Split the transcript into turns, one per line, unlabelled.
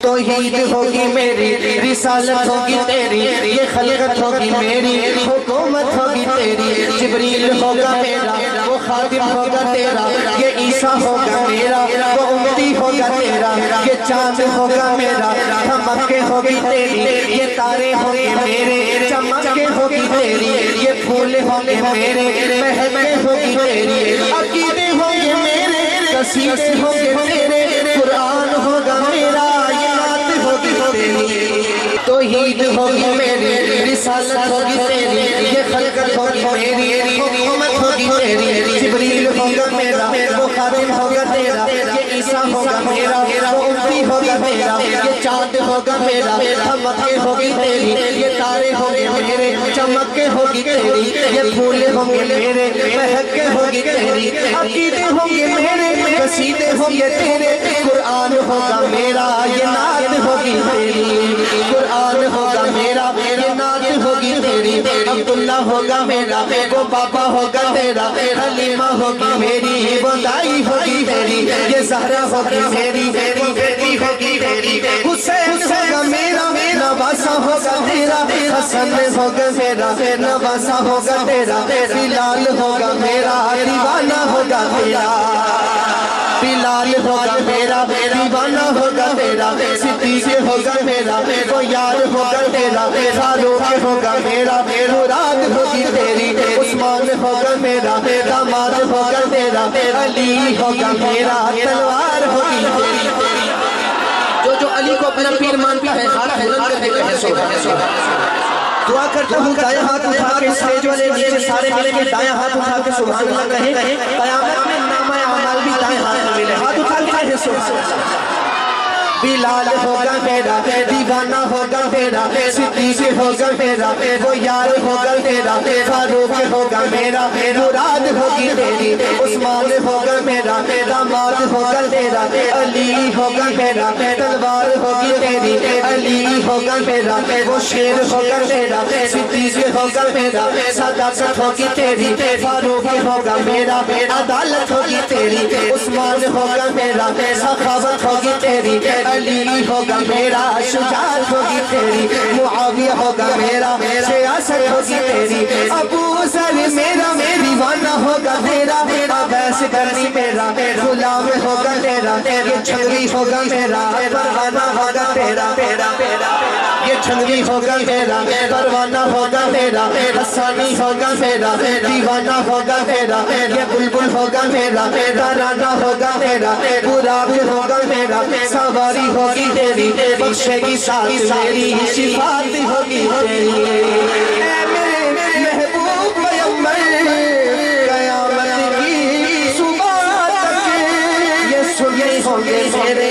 توحید ہوگی میری، رسالت ہوگی تیری، یہ خلقت ہوگی میری، حکومت ہوگی تیری۔ جبریل ہوگا میرا، وہ خادم ہوگا تیرا، یہ عیسیٰ ہوگا میرا، وہ امتی ہوگا تیرا، یہ چاند ہوگا میرا، چمکیں ہوگی تیری، یہ تارے ہوگی میرے، چمکیں ہوگی تیری، یہ پھول ہوگی میرے، مہکیں ہوگی تیری، عقیدے ہوگے میرے، قصیدے ہوگے تیرے، قرآن ہوگا میرا، توحید ہوگی میری، رسالت ہوگی تیری، یہ خلقت ہوگی میری، حکومت ہوگی تیری۔ جبریل ہوگا میرا، وہ خادم ہوگا تیرا، یہ عیسیٰ ہوگا میرا، وہ امتی ہوگا تیرا، یہ چاند ہوگا میرا، چمکیں ہوگی تیری، یہ تارے ہوگے میرے، چمکیں ہوگی تیری، یہ پھول ہوں گے میرے، مہکیں ہوگی تیری، عقیدے ہوں گے میرے، قصیدے ہوں گے تیرے، قرآن ہوگا میرا، یہ نعت ہوگی تیری، قرآن ہوگا میرا، یہ نعت ہوگی تیری۔ عبداللہ ہوگا میرا، وہ بابا ہوگا تیرا، حلیمہ ہوگی میری، وہ دائی ہوگی تیری، یہ زہرا ہوگی میری، وہ بیٹی ہوگی تیری۔ حسین ہوگا میرا، نواسا ہوگا تیرا، حسن ہوگا میرا، نواسا ہوگا تیرا، بلال ہوگا میرا، دیوانہ ہوگا تیرا، بلال ہوگا میرا، دیوانہ ہوگا تیرا، صدیق ہوگا میرا، وہ یار ہوگا تیرا، فاروق ہوگا میرا، مراد ہوگی تیری، عثمان ہوگا میرا، داماد ہوگا تیرا، علی ہوگا میرا، تلوار ہوگی تیری۔ جو علی کو اپنا پیر مانتا ہے ہاتھ بلند کر کے کہے سبحان اللہ۔ دعا کرتا ہوں دائیں ہاتھ اٹھا کے اسٹیج والے نیچے سارے مل کے دائیں ہاتھ اٹھا کے سبحان اللہ کہیں، قیامت میں نامہ اعمال بھی دائیں ہاتھ میں ملے، ہاتھ اٹھا کے کہے سبحان اللہ۔ بلال ہوگا میرا، دیوانہ ہوگا تیرا، صدیق ہوگا میرا، وہ یار ہوگا تیرا، فاروق ہوگا میرا، مراد ہوگی تیری، عثمان ہوگا میرا، داماد ہوگا تیرا، علی ہوگا میرا، تلوار ہوگی تیری، علی ہوگا میرا، وہ شیر ہوگا تیرا، صدیق ہوگا میرا، صداقت ہوگی تیری، فاروق ہوگا میرا، عدالت ہوگی تیری، عثمان ہوگا میرا، سخاوت ہوگی تیری، علی ہوگا میرا، شجاعت ہوگی تیری، معاویہ ہوگا میرا، سیاست ہوگی تیری، ابو ذر میرا، دیوانہ ہوگا تیرا، عبیس کرنی میرا، غلام ہوگا تیرا، یہ چھنگی ہوگا میرا، پروانہ ہوگا تیرا، یہ چھنگی ہوگا میرا، پروانہ ہوگا تیرا، حسانی ہوگا میرا، دیوانہ ہوگا تیرا، یہ بلبل ہوگا میرا، ترانہ ہوگا تیرا، براق ہوگا میرا، سواری ہوگی تیری، بخشے گی ساتھ میری، شفاعت ہوگی تیری۔ اے میرے محبوب پیغمبر، قیامت کی صبح تک یہ سننے ہوں گے میرے